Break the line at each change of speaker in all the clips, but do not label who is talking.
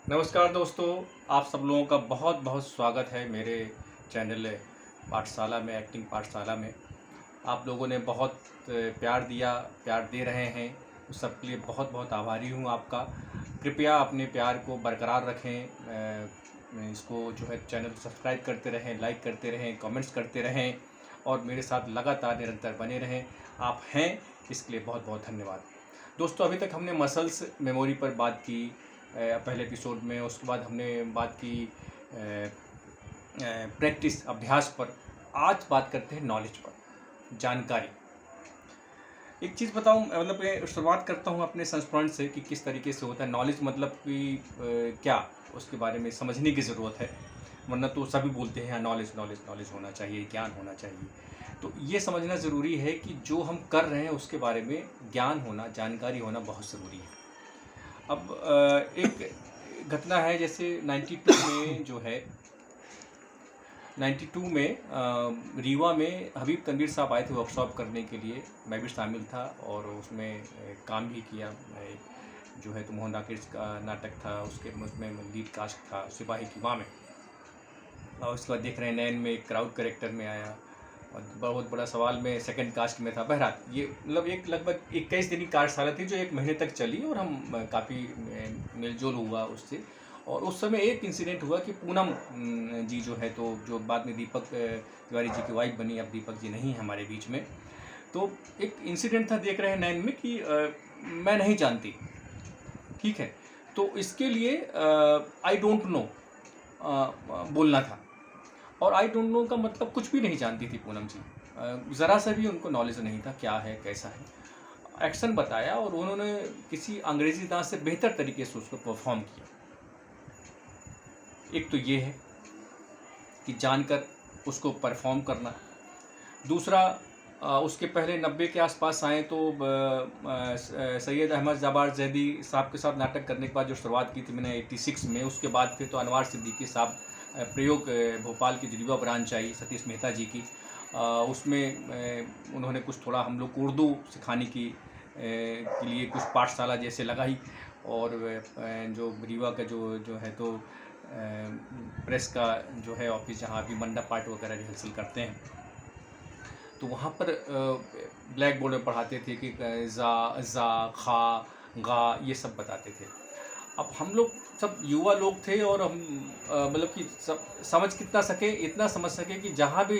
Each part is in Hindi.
नमस्कार दोस्तों, आप सब लोगों का बहुत बहुत स्वागत है मेरे चैनल पाठशाला में, एक्टिंग पाठशाला में। आप लोगों ने बहुत प्यार दिया, प्यार दे रहे हैं, उस सब के लिए बहुत बहुत आभारी हूँ आपका। कृपया अपने प्यार को बरकरार रखें। इसको जो है चैनल को सब्सक्राइब करते रहें, लाइक करते रहें, कमेंट्स करते रहें और मेरे साथ लगातार निरंतर बने रहें। आप हैं, इसके लिए बहुत बहुत धन्यवाद। दोस्तों, अभी तक हमने मसल्स मेमोरी पर बात की पहले एपिसोड में। उसके बाद हमने बात की प्रैक्टिस, अभ्यास पर। आज बात करते हैं नॉलेज पर, जानकारी। एक चीज़ बताऊं, मतलब मैं शुरुआत करता हूं अपने संस्मरण से कि किस तरीके से होता है नॉलेज। मतलब कि क्या, उसके बारे में समझने की ज़रूरत है। वरना तो सभी बोलते हैं नॉलेज नॉलेज नॉलेज होना चाहिए, ज्ञान होना चाहिए। तो ये समझना ज़रूरी है कि जो हम कर रहे हैं उसके बारे में ज्ञान होना, जानकारी होना बहुत ज़रूरी है। अब एक घटना है, जैसे 92 में जो है 92 में रीवा में हबीब तनवीर साहब आए थे वर्कशॉप करने के लिए। मैं भी शामिल था और उसमें काम भी किया। जो है तो मोहन राकेश का नाटक था, उसमें लीड कास्ट था सिपाही की माँ में। और उसके बाद देख रहे हैं नैन में एक क्राउड कैरेक्टर में आया और बहुत बड़ा सवाल में सेकंड कास्ट में था। बहरहाल ये मतलब एक लगभग 21 दिन की कार्यशाला थी जो 1 महीने तक चली और हम काफ़ी मेलजोल हुआ उससे। और उस समय एक इंसिडेंट हुआ कि पूनम जी जो है, तो जो बाद में दीपक तिवारी जी की वाइफ बनी, अब दीपक जी नहीं है हमारे बीच में। तो एक इंसिडेंट था, देख रहे हैं नैन में, कि मैं नहीं जानती, ठीक है, तो इसके लिए आई डोंट नो बोलना था। और आई डोंट नो का मतलब कुछ भी नहीं जानती थी पूनम जी। ज़रा सा भी उनको नॉलेज नहीं था क्या है कैसा है। एक्शन बताया और उन्होंने किसी अंग्रेजी डांस से बेहतर तरीके से उसको परफॉर्म किया। एक तो ये है कि जानकर उसको परफॉर्म करना। दूसरा, उसके पहले 90 के आसपास आए तो सैयद अहमद जबार जैदी साहब के साथ नाटक करने के बाद जो शुरुआत की थी मैंने 86 में, उसके बाद फिर तो अनवार सिद्दीकी साहब प्रयोग भोपाल की जो रीवा ब्रांच आई सतीश मेहता जी की, उसमें उन्होंने कुछ थोड़ा हम लोग को उर्दू सिखाने के लिए कुछ पाठशाला जैसे लगाई। और जो रीवा का जो जो है तो प्रेस का जो है ऑफिस, जहाँ अभी मंडप पाठ वगैरह रिहर्सल करते हैं, तो वहाँ पर ब्लैक बोर्ड में पढ़ाते थे कि जा खा गा ये सब बताते थे। अब हम लोग सब युवा लोग थे और हम मतलब कि सब समझ कितना सके, इतना समझ सके कि जहाँ भी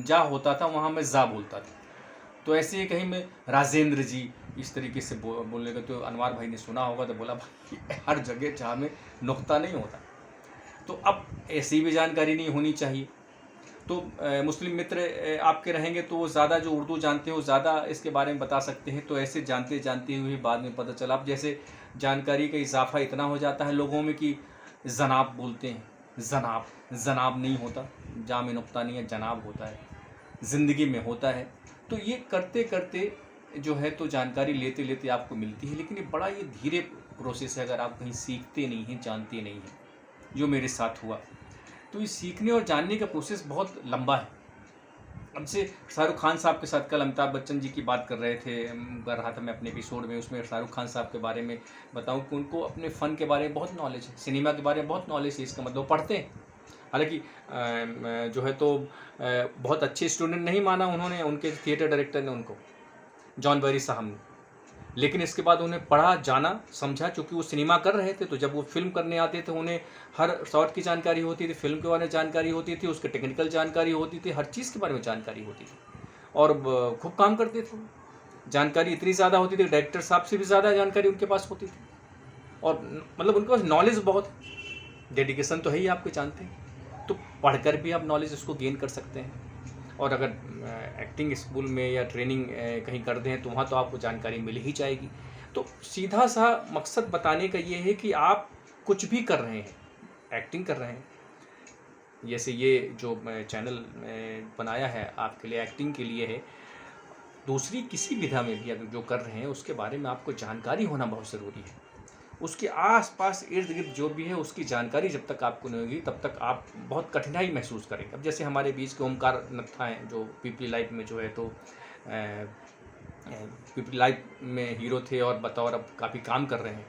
जा होता था वहाँ मैं जा बोलता था। तो ऐसे ही कहीं में राजेंद्र जी इस तरीके से बोलने का, तो अनवार भाई ने सुना होगा तो बोला भाई हर जगह जहाँ में नुक्ता नहीं होता। तो अब ऐसी भी जानकारी नहीं होनी चाहिए। तो मुस्लिम मित्र आपके रहेंगे तो वो ज़्यादा जो उर्दू जानते हैं वो ज़्यादा इसके बारे में बता सकते हैं। तो ऐसे जानते जानते हुए बाद में पता चला। अब जैसे जानकारी का इजाफा इतना हो जाता है लोगों में कि जनाब बोलते हैं। जनाब जनाब नहीं होता, जा में नुक्ता नहीं है, जनाब होता है, ज़िंदगी में होता है। तो ये करते करते जो है तो जानकारी लेते लेते आपको मिलती है, लेकिन ये बड़ा ये धीरे प्रोसेस है अगर आप कहीं सीखते नहीं हैं, जानते नहीं हैं, जो मेरे साथ हुआ। तो ये सीखने और जानने का प्रोसेस बहुत लंबा है। अब से शाहरुख खान साहब के साथ कल अमिताभ बच्चन जी की बात कर रहा था मैं अपने एपिसोड में। उसमें शाहरुख खान साहब के बारे में बताऊं कि उनको अपने फ़न के बारे में बहुत नॉलेज है, सिनेमा के बारे में बहुत नॉलेज है। इसका मतलब पढ़ते हैं। हालांकि जो है तो बहुत अच्छे स्टूडेंट नहीं माना उन्होंने, उनके थिएटर डायरेक्टर ने उनको, जॉन बेरी साहब ने। लेकिन इसके बाद उन्हें पढ़ा, जाना, समझा। चूँकि वो सिनेमा कर रहे थे तो जब वो फिल्म करने आते थे उन्हें हर शॉट की जानकारी होती थी, फिल्म के बारे में जानकारी होती थी, उसके टेक्निकल जानकारी होती थी, हर चीज़ के बारे में जानकारी होती थी और खूब काम करते थे। जानकारी इतनी ज़्यादा होती थी, डायरेक्टर साहब से भी ज़्यादा जानकारी उनके पास होती थी। और मतलब उनके पास नॉलेज बहुत है, डेडिकेशन तो है ही, आपको जानते हैं। तो पढ़कर भी आप नॉलेज उसको गेन कर सकते हैं। और अगर एक्टिंग स्कूल में या ट्रेनिंग कहीं कर दें तो वहाँ तो आपको जानकारी मिल ही जाएगी। तो सीधा सा मकसद बताने का ये है कि आप कुछ भी कर रहे हैं, एक्टिंग कर रहे हैं, जैसे ये जो चैनल बनाया है आपके लिए, एक्टिंग के लिए है। दूसरी किसी विधा में भी अगर जो कर रहे हैं उसके बारे में आपको जानकारी होना बहुत ज़रूरी है। उसके आस-पास इर्द-गिर्द जो भी है उसकी जानकारी जब तक आपको नहीं होगी तब तक आप बहुत कठिनाई महसूस करेंगे। अब जैसे हमारे बीच के ओमकार नत्था हैं जो पीपली लाइव में जो है तो पीपली लाइव में हीरो थे और बतौर अब काफ़ी काम कर रहे हैं।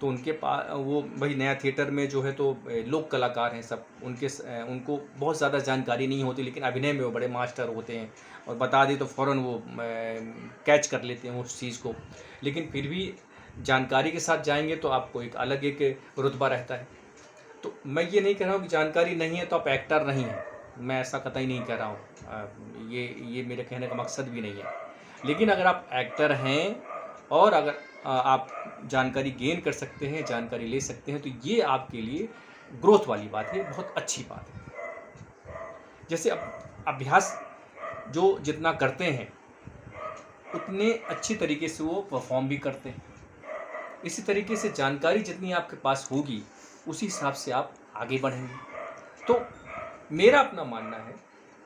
तो उनके पास वो भाई नया थिएटर में जो है तो लोक कलाकार हैं सब, उनको बहुत ज़्यादा जानकारी नहीं होती, लेकिन अभिनय में वो बड़े मास्टर होते हैं और बता दें तो फ़ौरन वो कैच कर लेते हैं उस चीज़ को। लेकिन फिर भी जानकारी के साथ जाएंगे तो आपको एक अलग एक रुतबा रहता है। तो मैं ये नहीं कह रहा हूँ कि जानकारी नहीं है तो आप एक्टर नहीं हैं, मैं ऐसा कतई नहीं कह रहा हूँ, ये मेरे कहने का मकसद भी नहीं है। लेकिन अगर आप एक्टर हैं और अगर आप जानकारी गेन कर सकते हैं, जानकारी ले सकते हैं, तो ये आपके लिए ग्रोथ वाली बात है, बहुत अच्छी बात है। जैसे अभ्यास जो जितना करते हैं उतने अच्छी तरीके से वो परफॉर्म भी करते हैं। इसी तरीके से जानकारी जितनी आपके पास होगी उसी हिसाब से आप आगे बढ़ेंगे। तो मेरा अपना मानना है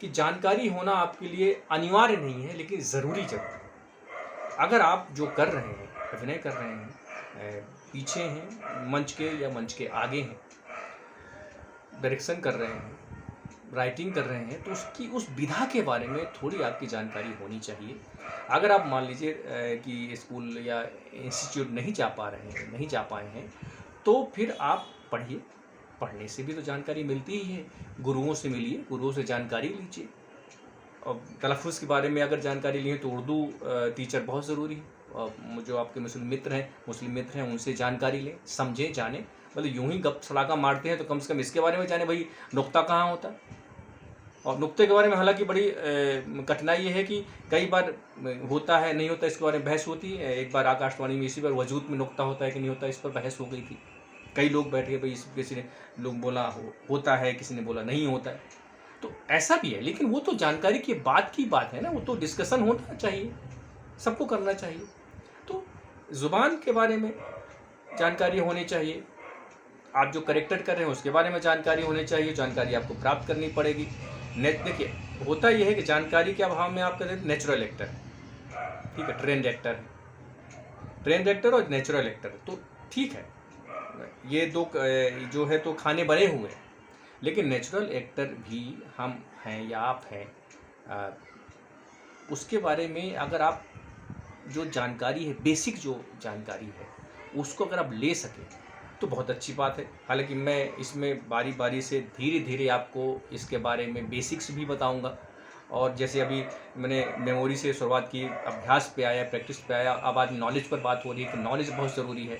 कि जानकारी होना आपके लिए अनिवार्य नहीं है, लेकिन ज़रूरी जरूर है। अगर आप जो कर रहे हैं, अभिनय कर रहे हैं, पीछे हैं मंच के या मंच के आगे हैं, डायरेक्शन कर रहे हैं, राइटिंग कर रहे हैं, तो उसकी उस विधा के बारे में थोड़ी आपकी जानकारी होनी चाहिए। अगर आप मान लीजिए कि स्कूल या इंस्टीट्यूट नहीं जा पाए हैं, तो फिर आप पढ़िए, पढ़ने से भी तो जानकारी मिलती ही है। गुरुओं से मिलिए, गुरुओं से जानकारी लीजिए। और तलफ़ुज़ के बारे में अगर जानकारी ली है तो उर्दू टीचर बहुत ज़रूरी है। और जो आपके मुस्लिम मित्र हैं उनसे जानकारी लें, समझें, जानें। मतलब यूं ही गप सड़ाका मारते हैं तो कम से कम इसके बारे में जाने भाई नुक्ता कहाँ होता है। और नुक्ते के बारे में हालांकि बड़ी कठिनाई ये है कि कई बार होता है, नहीं होता, इसके बारे में बहस होती है। एक बार आकाशवाणी में इसी पर वजूद में नुक्ता होता है कि नहीं होता, इस पर बहस हो गई थी। कई लोग बैठ गए, भाई किसी ने लोग बोला होता है, किसी ने बोला नहीं होता है। तो ऐसा भी है, लेकिन वो तो जानकारी के बाद की बात है ना, वो तो डिस्कशन होना चाहिए, सबको करना चाहिए। तो ज़ुबान के बारे में जानकारी होनी चाहिए, आप जो करेक्टर कर रहे हैं उसके बारे में जानकारी होनी चाहिए, जानकारी आपको प्राप्त करनी पड़ेगी। देखिए होता यह है कि जानकारी के अभाव में आप कहते हैं नेचुरल एक्टर, ठीक है, ट्रेंड एक्टर और नेचुरल एक्टर, तो ठीक है, ये दो जो है तो खाने बने हुए हैं। लेकिन नेचुरल एक्टर भी हम हैं या आप हैं, उसके बारे में अगर आप जो जानकारी है, बेसिक जो जानकारी है, उसको अगर आप ले सकें तो बहुत अच्छी बात है। हालांकि मैं इसमें बारी बारी से धीरे धीरे आपको इसके बारे में बेसिक्स भी बताऊंगा। और जैसे अभी मैंने मेमोरी से शुरुआत की, अभ्यास पे आया, प्रैक्टिस पे आया, अब आज नॉलेज पर बात हो रही है कि नॉलेज बहुत ज़रूरी है,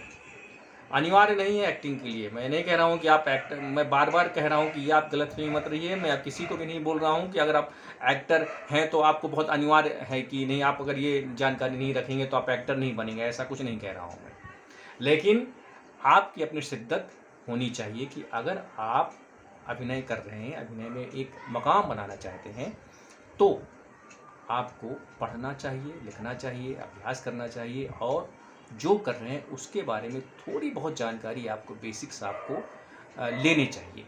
अनिवार्य नहीं है एक्टिंग के लिए। मैं नहीं कह रहा हूँ कि आप एक्टर, मैं बार बार कह रहा हूँ कि ये आप गलतफहमी मत रहिए। मैं किसी को भी नहीं बोल रहा हूँ कि अगर आप एक्टर हैं तो आपको बहुत अनिवार्य है कि नहीं, आप अगर ये जानकारी नहीं रखेंगे तो आप एक्टर नहीं बनेंगे, ऐसा कुछ नहीं कह रहा हूँ मैं। लेकिन आपकी अपनी शिद्दत होनी चाहिए कि अगर आप अभिनय कर रहे हैं, अभिनय में एक मकाम बनाना चाहते हैं, तो आपको पढ़ना चाहिए, लिखना चाहिए, अभ्यास करना चाहिए, और जो कर रहे हैं उसके बारे में थोड़ी बहुत जानकारी आपको, बेसिक्स आपको लेनी चाहिए।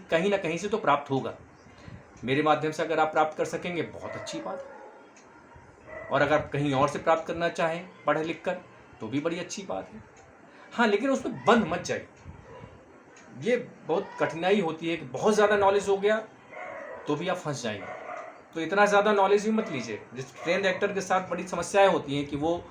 कहीं ना कहीं से तो प्राप्त होगा। मेरे माध्यम से अगर आप प्राप्त कर सकेंगे बहुत अच्छी बात है, और अगर आप कहीं और से प्राप्त करना चाहें पढ़ लिख कर तो भी बड़ी अच्छी बात है। हाँ, लेकिन उसमें बंद मत जाइए। ये बहुत कठिनाई होती है कि बहुत ज़्यादा नॉलेज हो गया तो भी आप फंस जाएंगे। तो इतना ज़्यादा नॉलेज भी मत लीजिए। जिस ट्रेंड एक्टर के साथ बड़ी समस्याएं होती हैं कि वो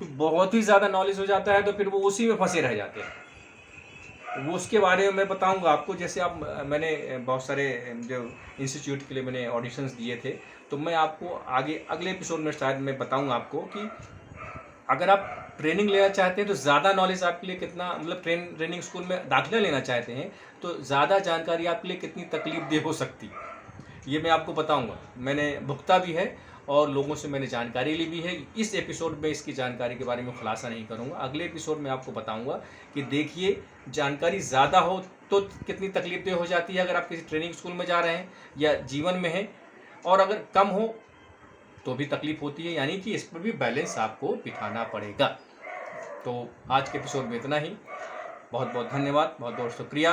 बहुत ही ज़्यादा नॉलेज हो जाता है तो फिर वो उसी में फंसे रह जाते हैं। वो उसके बारे में मैं बताऊंगा आपको। जैसे आप, मैंने बहुत सारे जो इंस्टीट्यूट के लिए मैंने ऑडिशंस दिए थे, तो मैं आपको आगे अगले एपिसोड में शायद मैं बताऊंगा आपको कि अगर आप ट्रेनिंग लेना चाहते हैं तो ज़्यादा नॉलेज आपके लिए कितना, मतलब ट्रेनिंग स्कूल में दाखिला लेना चाहते हैं तो ज़्यादा जानकारी आपके लिए कितनी तकलीफदेह हो सकती है, ये मैं आपको बताऊंगा। मैंने भुगता भी है और लोगों से मैंने जानकारी ली भी है। इस एपिसोड में इसकी जानकारी के बारे में खुलासा नहीं करूंगा, अगले एपिसोड में आपको बताऊंगा कि देखिए जानकारी ज़्यादा हो तो कितनी तकलीफदेह हो जाती है अगर आप किसी ट्रेनिंग स्कूल में जा रहे हैं या जीवन में हैं, और अगर कम हो तो भी तकलीफ होती है। यानी कि इस पर भी बैलेंस आपको बिठाना पड़ेगा। तो आज के एपिसोड में इतना ही। बहुत बहुत धन्यवाद, बहुत बहुत शुक्रिया।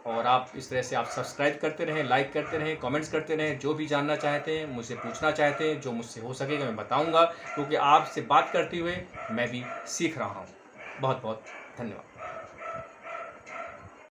और आप इस तरह से आप सब्सक्राइब करते रहें, लाइक करते रहें, कमेंट्स करते रहें। जो भी जानना चाहते हैं, मुझसे पूछना चाहते हैं, जो मुझसे हो सकेगा मैं बताऊंगा, क्योंकि आपसे बात करते हुए मैं भी सीख रहा हूं। बहुत बहुत धन्यवाद।